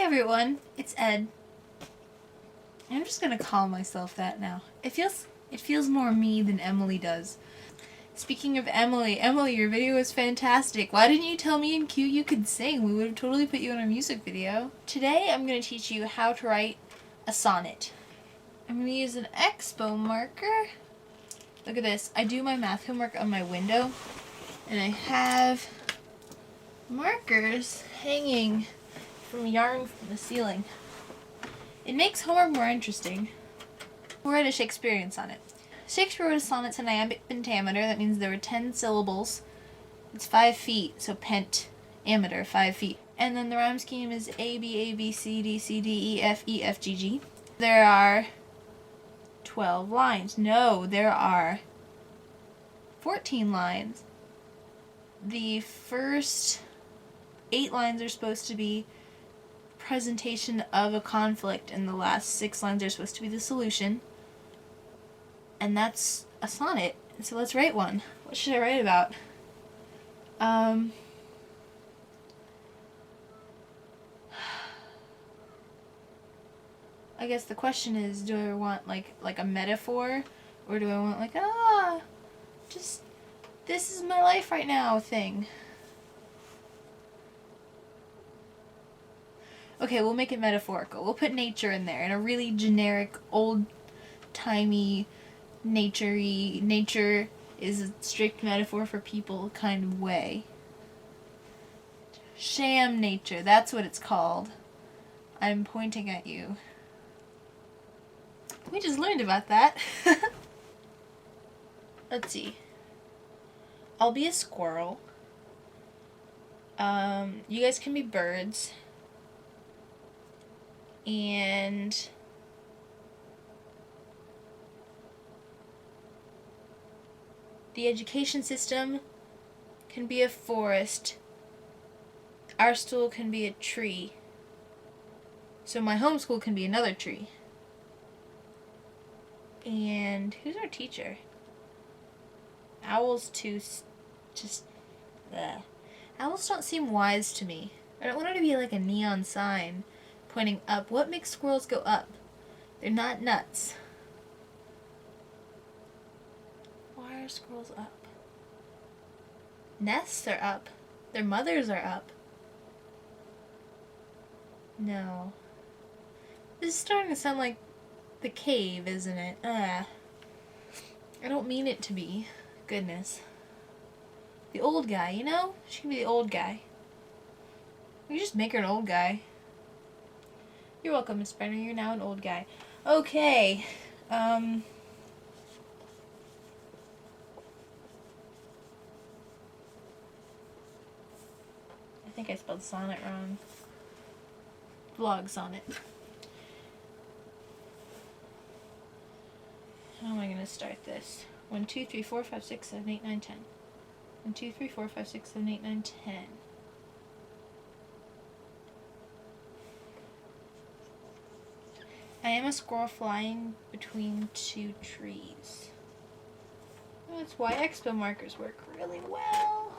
everyone, it's Ed. I'm just gonna call myself that now. It feels more me than Emily does. Speaking of Emily, your video was fantastic. Why didn't you tell me in Q you could sing? We would have totally put you in a music video. Today I'm gonna teach you how to write a sonnet. I'm gonna use an Expo marker. Look at this. I do my math homework on my window, and I have markers hanging from yarn from the ceiling. It makes homework more interesting. We'll write a Shakespearean sonnet. Shakespeare wrote a sonnet to iambic pentameter. That means there were 10 syllables. It's 5 feet, so pentameter, 5 feet. And then the rhyme scheme is A, B, A, B, C, D, C, D, E, F, E, F, G, G. There are 12 lines. No, there are 14 lines. The first 8 lines are supposed to be presentation of a conflict, and the last 6 lines are supposed to be the solution. And that's a sonnet. So let's write one. What should I write about? I guess the question is, do I want like a metaphor, or do I want like just this is my life right now thing? Okay, we'll make it metaphorical. We'll put nature in there in a really generic, old-timey, nature-y, nature is a strict metaphor for people kind of way. Sham nature, that's what it's called. I'm pointing at you. We just learned about that. Let's see. I'll be a squirrel. You guys can be birds. And the education system can be a forest. Our school can be a tree. So my homeschool can be another tree. And who's our teacher? Owls Owls don't seem wise to me. I don't want her to be like a neon sign pointing up. What makes squirrels go up? They're not nuts. Why are squirrels up? Nests are up. Their mothers are up. No. This is starting to sound like the cave, isn't it? I don't mean it to be. Goodness. The old guy, you know? She can be the old guy. We just make her an old guy. You're welcome, Miss Brenner. You're now an old guy. Okay. I think I spelled sonnet wrong. Vlog sonnet. How am I going to start this? 1, 2, 3, 4, 5, 6, 7, 8, 9, 10. 1, 2, 3, 4, 5, 6, 7, 8, 9, 10. I am a squirrel flying between 2 trees. That's why Expo markers work really well.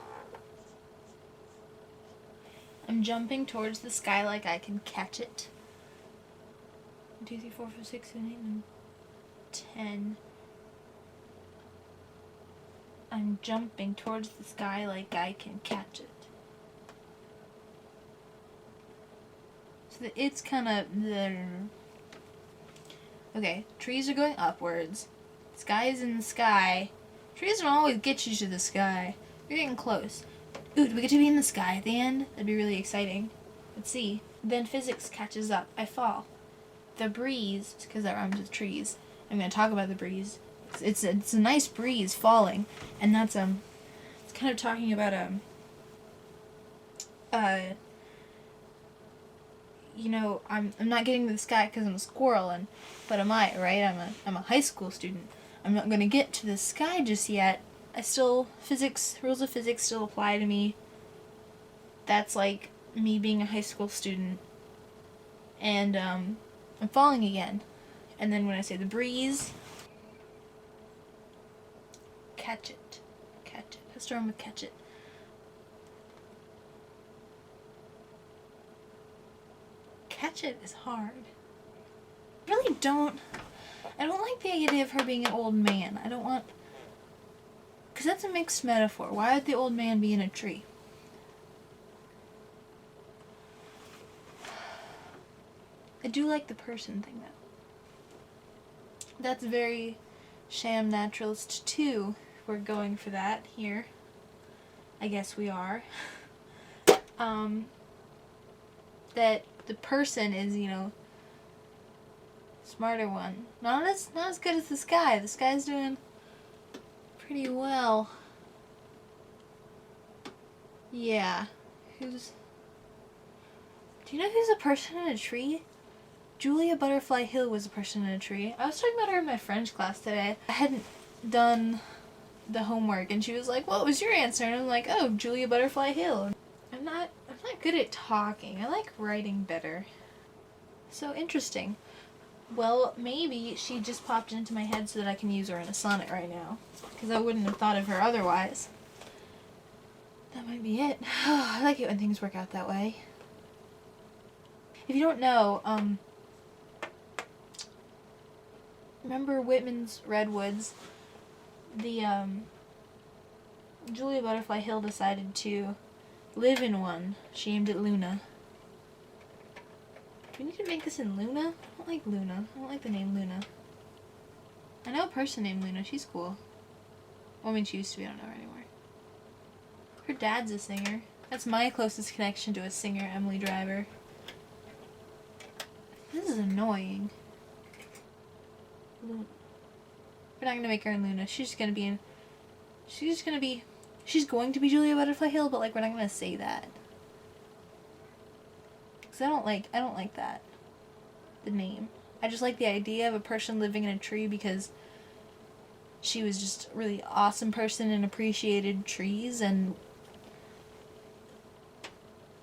I'm jumping towards the sky like I can catch it. 1, 2, 3, 4, 5, 6, 7, 8, 9, 10. I'm jumping towards the sky like I can catch it. So it's kind of okay, trees are going upwards. Sky is in the sky. Trees don't always get you to the sky. You're getting close. Ooh, do we get to be in the sky at the end? That'd be really exciting. Let's see. Then physics catches up. I fall. The breeze, because that rhymes with trees. I'm going to talk about the breeze. It's a nice breeze falling, and that's it's kind of talking about you know, I'm not getting to the sky because I'm a squirrel, but am I, right? I'm a high school student. I'm not going to get to the sky just yet. Rules of physics still apply to me. That's like me being a high school student. And I'm falling again. And then when I say the breeze, catch it. Catch it. A storm with catch it. Ratchet is hard. I really don't. I don't like the idea of her being an old man. I don't want. Because that's a mixed metaphor. Why would the old man be in a tree? I do like the person thing, though. That's very sham naturalist, too. We're going for that here. I guess we are. That the person is, you know, smarter one. Not as good as this guy. This guy's doing pretty well. Yeah. Do you know who's a person in a tree? Julia Butterfly Hill was a person in a tree. I was talking about her in my French class today. I hadn't done the homework and she was like, "What was your answer?" And I'm like, "Oh, Julia Butterfly Hill." I'm not good at talking. I like writing better. So interesting. Well, maybe she just popped into my head so that I can use her in a sonnet right now. Because I wouldn't have thought of her otherwise. That might be it. I like it when things work out that way. If you don't know, remember Whitman's Redwoods? The, Julia Butterfly Hill decided to live in one. She aimed at Luna. Do we need to make this in Luna? I don't like Luna. I don't like the name Luna. I know a person named Luna. She's cool. Well, I mean, she used to be. I don't know her anymore. Her dad's a singer. That's my closest connection to a singer, Emily Driver. This is annoying. Luna. We're not gonna make her in Luna. She's going to be Julia Butterfly Hill, but like we're not gonna say that. Cause I don't like that. The name. I just like the idea of a person living in a tree because she was just a really awesome person and appreciated trees, and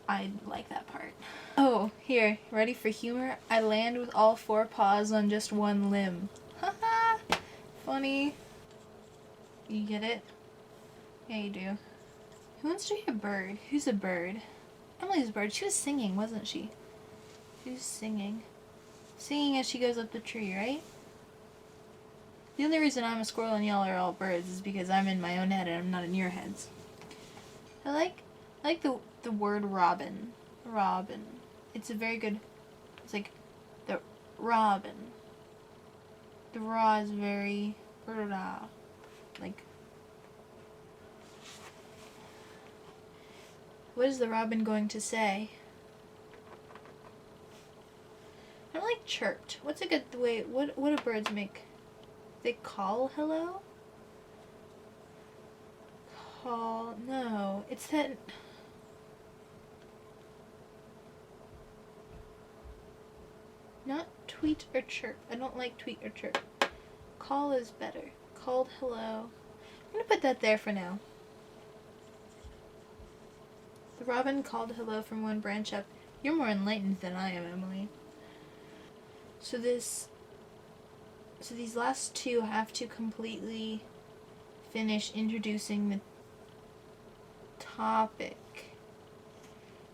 I like that part. Oh, here, ready for humor? I land with all 4 paws on just one limb. Haha! Funny. You get it? Yeah, you do. Who wants to be a bird? Who's a bird? Emily's a bird. She was singing, wasn't she? She was singing. Singing as she goes up the tree, right? The only reason I'm a squirrel and y'all are all birds is because I'm in my own head and I'm not in your heads. I like the word robin. Robin. It's a very good... It's like the robin. The ra is very... Like... What is the robin going to say? I don't like chirped. What's a good way... What do birds make? They call hello? Call... No. It's that... Not tweet or chirp. I don't like tweet or chirp. Call is better. Called hello. I'm gonna put that there for now. The robin called hello from one branch up. You're more enlightened than I am, Emily. So these last 2 have to completely finish introducing the topic.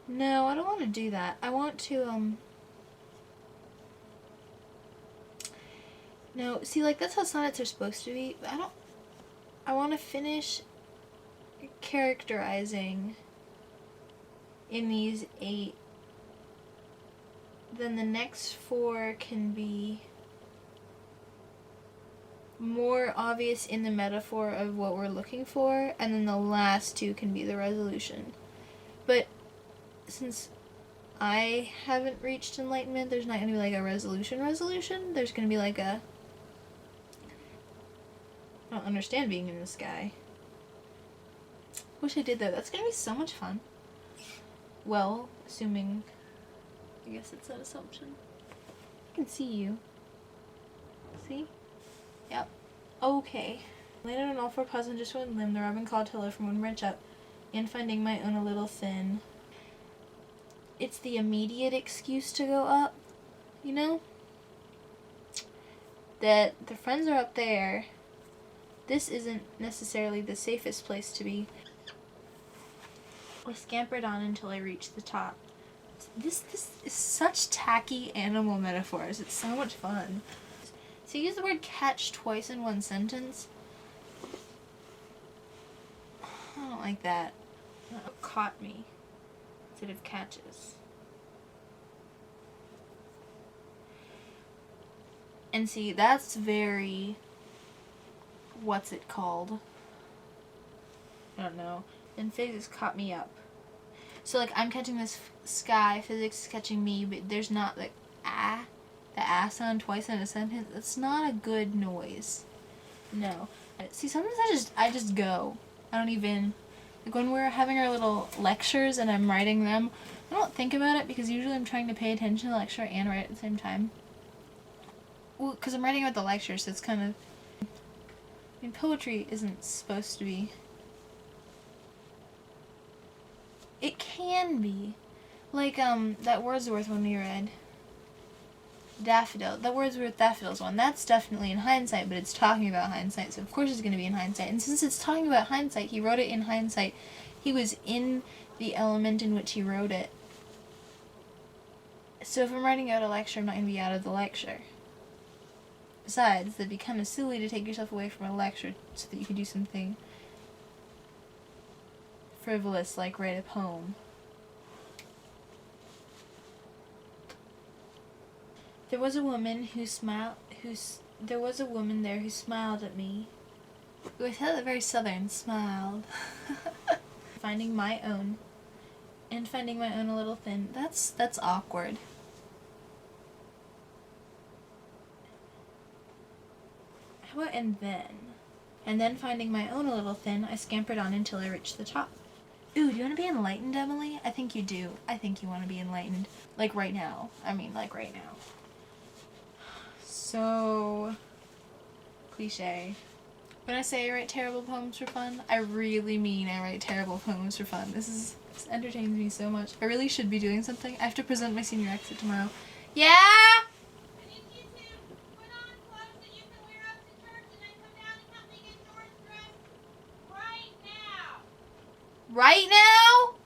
No, I don't want to do that. I want to, No, see, like, that's how sonnets are supposed to be. But I want to finish characterizing in these 8. Then the next 4 can be more obvious in the metaphor of what we're looking for, and then the last 2 can be the resolution. But since I haven't reached enlightenment, there's not going to be like a resolution. There's going to be like a... I don't understand being in the sky. Wish I did though. That's going to be so much fun. Well, assuming... I guess it's that assumption. I can see you. See? Yep. Okay. Landed on all 4 paws on just one limb. The robin called hello from one branch up. And finding my own a little thin. It's the immediate excuse to go up. You know? That the friends are up there. This isn't necessarily the safest place to be. I scampered on until I reached the top. This is such tacky animal metaphors. It's so much fun. So use the word catch twice in one sentence. I don't like that. Caught me instead of catches. And see, that's very, what's it called? I don't know. And physics caught me up. So like I'm catching this sky, physics is catching me, but there's not like the sound twice in a sentence. That's not a good noise. No. See, sometimes I just go. I don't even, like when we're having our little lectures and I'm writing them, I don't think about it because usually I'm trying to pay attention to the lecture and write at the same time. Well, because I'm writing about the lecture, so it's kind of, I mean, poetry isn't supposed to be. It can be. Like, that Wordsworth one we read. Daffodil. The Wordsworth Daffodils one. That's definitely in hindsight, but it's talking about hindsight, so of course it's going to be in hindsight. And since it's talking about hindsight, he wrote it in hindsight. He was in the element in which he wrote it. So if I'm writing out a lecture, I'm not going to be out of the lecture. Besides, it'd be kind of silly to take yourself away from a lecture so that you could do something frivolous like write a poem. There was a woman who smiled. There was a woman there who smiled at me. Ooh, I felt it very southern. Smiled. Finding my own, and finding my own a little thin. That's awkward. How about and then finding my own a little thin, I scampered on until I reached the top. Ooh, do you want to be enlightened, Emily? I think you do. I think you want to be enlightened. Like right now. I mean, like right now. So cliche. When I say I write terrible poems for fun, I really mean I write terrible poems for fun. This entertains me so much. I really should be doing something. I have to present my senior exit tomorrow. Yeah? Right now?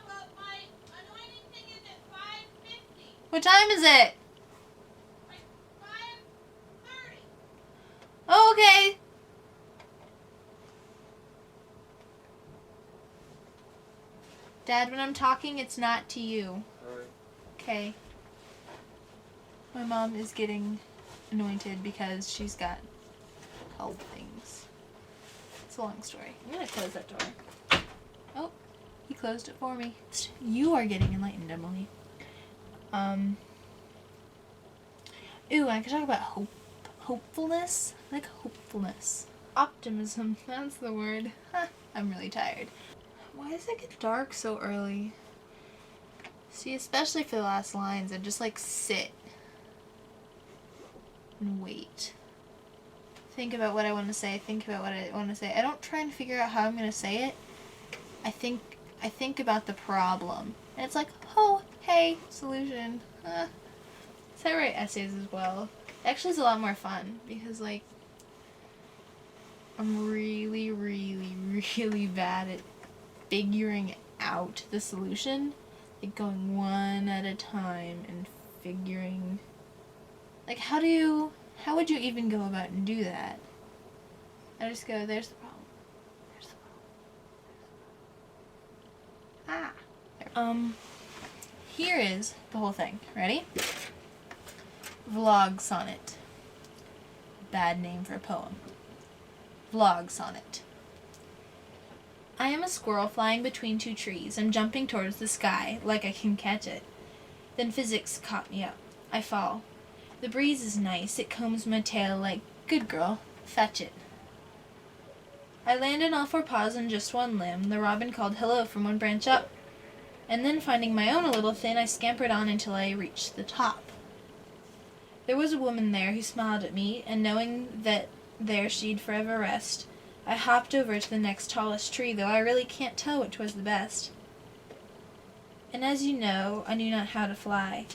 But my anointing thing is at 5:50. What time is it? Like 5:30. Oh, okay. Dad, when I'm talking, it's not to you. Alright. Okay. My mom is getting anointed because she's got health things. It's a long story. I'm gonna close that door. Oh, he closed it for me. You are getting enlightened, Emily. Ooh, I could talk about hopefulness. I like hopefulness. Optimism, that's the word. I'm really tired. Why does it get dark so early? See, especially for the last lines, I just like sit and wait. Think about what I want to say, I don't try and figure out how I'm going to say it. I think about the problem. And it's like, oh, hey, solution. So I write essays as well. Actually, it's a lot more fun because, like, I'm really, really, really bad at figuring out the solution. Like, going one at a time and figuring... Like, how would you even go about and do that? I just go, there's the problem. Here is the whole thing. Ready? Vlog sonnet. Bad name for a poem. Vlog sonnet. I am a squirrel flying between two trees. I'm jumping towards the sky like I can catch it. Then physics caught me up. I fall. The breeze is nice. It combs my tail like, good girl, fetch it. I land on all four paws on just one limb. The robin called hello from one branch up. And then finding my own a little thin, I scampered on until I reached the top. There was a woman there who smiled at me, and knowing that there she'd forever rest, I hopped over to the next tallest tree, though I really can't tell which was the best. And as you know, I knew not how to fly.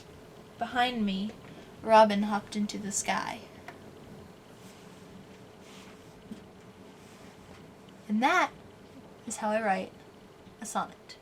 Behind me, a robin hopped into the sky. And that is how I write a sonnet.